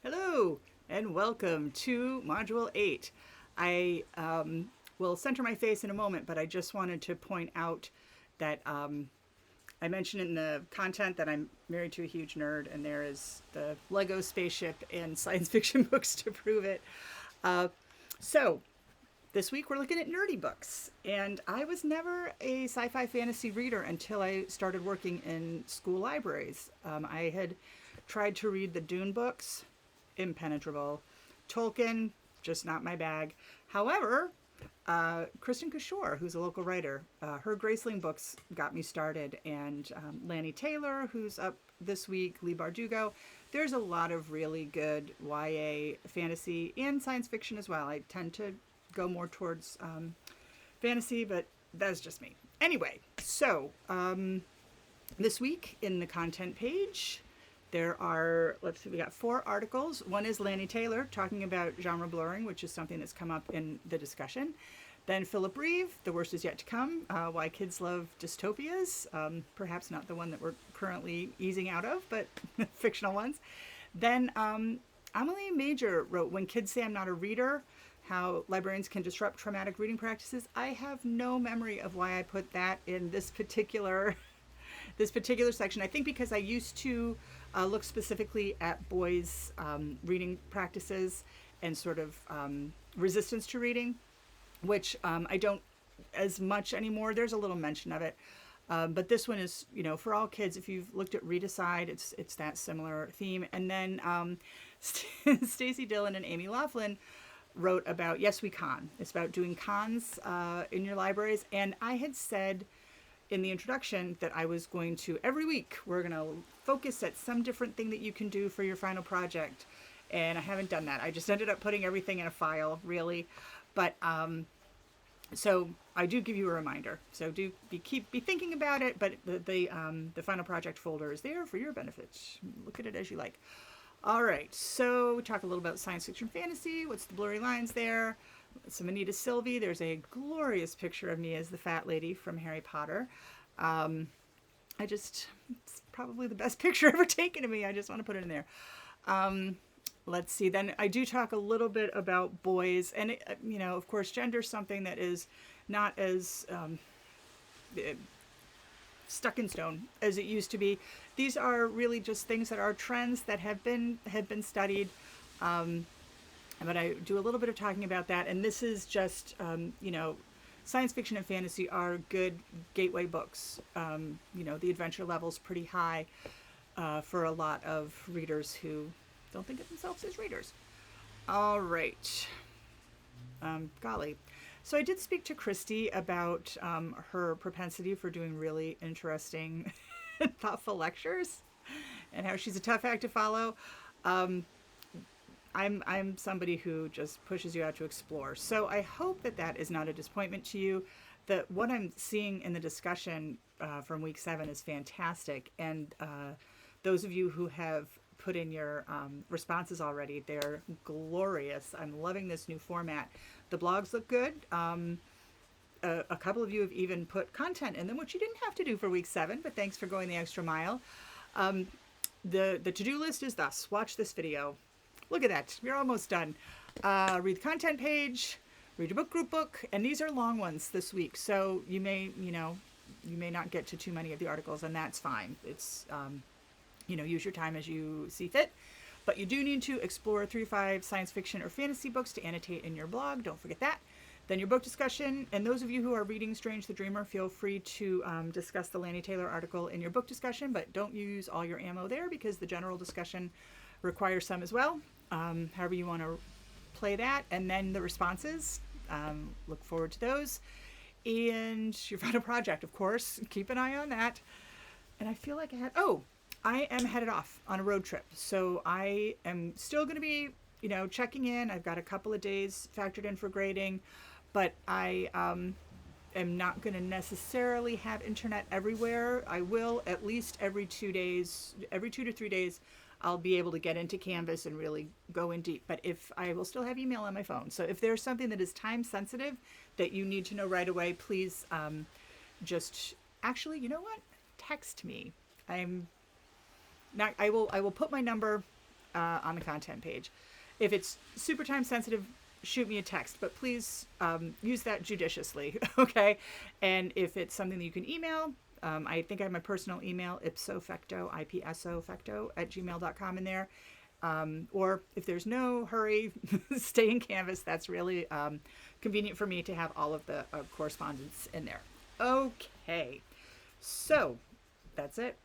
Hello and welcome to Module 8. I will center my face in a moment, but I just wanted to point out that I mentioned in the content that I'm married to a huge nerd, and there is the Lego spaceship and science fiction books to prove it. Uh, so, this week we're looking at nerdy books, and I was never a sci fi fantasy reader until I started working in school libraries. I had tried to read the Dune books, impenetrable. Tolkien, just not my bag. However, Kristen Kishore, who's a local writer, her Graceling books got me started, and Lanny Taylor, who's up this week, Lee Bardugo. There's a lot of really good YA fantasy and science fiction as well. I tend to go more towards fantasy, but that's just me. Anyway, so this week in the content page, there are, let's see, we got 4 articles. One is Lanny Taylor talking about genre blurring, which is something that's come up in the discussion. Then Philip Reeve, The Worst Is Yet to Come, Why Kids Love Dystopias, perhaps not the one that we're currently easing out of, but fictional ones. Then Amelie Major wrote When Kids Say I'm Not a Reader, How Librarians Can Disrupt Traumatic Reading Practices. I have no memory of why I put that in this particular section. I think because I used to look specifically at boys' reading practices and sort of resistance to reading, which I don't as much anymore. There's a little mention of it. But this one is, for all kids. If you've looked at Read Aside, it's that similar theme. And then Stacey Dillon and Amy Laughlin wrote about Yes We Con. It's about doing cons in your libraries. And I had said in the introduction that I was going to, every week, we're going to focus at some different thing that you can do for your final project. And I haven't done that. I just ended up putting everything in a file, really. But so I do give you a reminder. So do be thinking about it. But the final project folder is there for your benefit. Look at it as you like. All right. So we talk a little about science fiction fantasy. What's the blurry lines there? Some Anita Silvey. There's a glorious picture of me as the fat lady from Harry Potter. It's probably the best picture ever taken of me. I just want to put it in there. Let's see. Then I do talk a little bit about boys, and of course, gender is something that is not as stuck in stone as it used to be. These are really just things that are trends that have been studied. But I do a little bit of talking about that, and this is just science fiction and fantasy are good gateway books. The adventure level's pretty high for a lot of readers who don't think of themselves as readers. All right. Golly. So I did speak to Christy about her propensity for doing really interesting, thoughtful lectures, and how she's a tough act to follow. I'm somebody who just pushes you out to explore. So I hope that is not a disappointment to you. That what I'm seeing in the discussion from week 7 is fantastic. And those of you who have put in your responses already, they're glorious. I'm loving this new format. The blogs look good. A couple of you have even put content in them, which you didn't have to do for week 7, but thanks for going the extra mile. The to-do list is thus. Watch this video. Look at that. You're almost done. Read the content page, read your book group book, and these are long ones this week. So you may not get to too many of the articles, and that's fine. It's, use your time as you see fit. But you do need to explore 3 to 5 science fiction or fantasy books to annotate in your blog. Don't forget that. Then your book discussion. And those of you who are reading Strange the Dreamer, feel free to discuss the Lanny Taylor article in your book discussion, but don't use all your ammo there because the general discussion requires some as well. However you want to play that. And then the responses. Look forward to those. And your final project, of course. Keep an eye on that. And I feel like I am headed off on a road trip. So I am still going to be, checking in. I've got a couple of days factored in for grading, but I am not going to necessarily have internet everywhere. I will at least every 2 to 3 days, I'll be able to get into Canvas and really go in deep. But if I will still have email on my phone. So if there's something that is time sensitive that you need to know right away, please just actually, you know what? Text me. I will put my number on the content page. If it's super time sensitive, shoot me a text, but please use that judiciously, okay? And if it's something that you can email, I think I have my personal email, ipsofecto, ipsofecto @gmail.com in there. Or if there's no hurry, stay in Canvas. That's really convenient for me to have all of the correspondence in there. Okay, so that's it.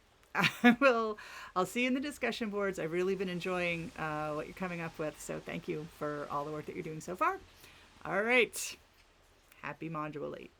I'll see you in the discussion boards. I've really been enjoying what you're coming up with. So thank you for all the work that you're doing so far. All right. Happy Module 8.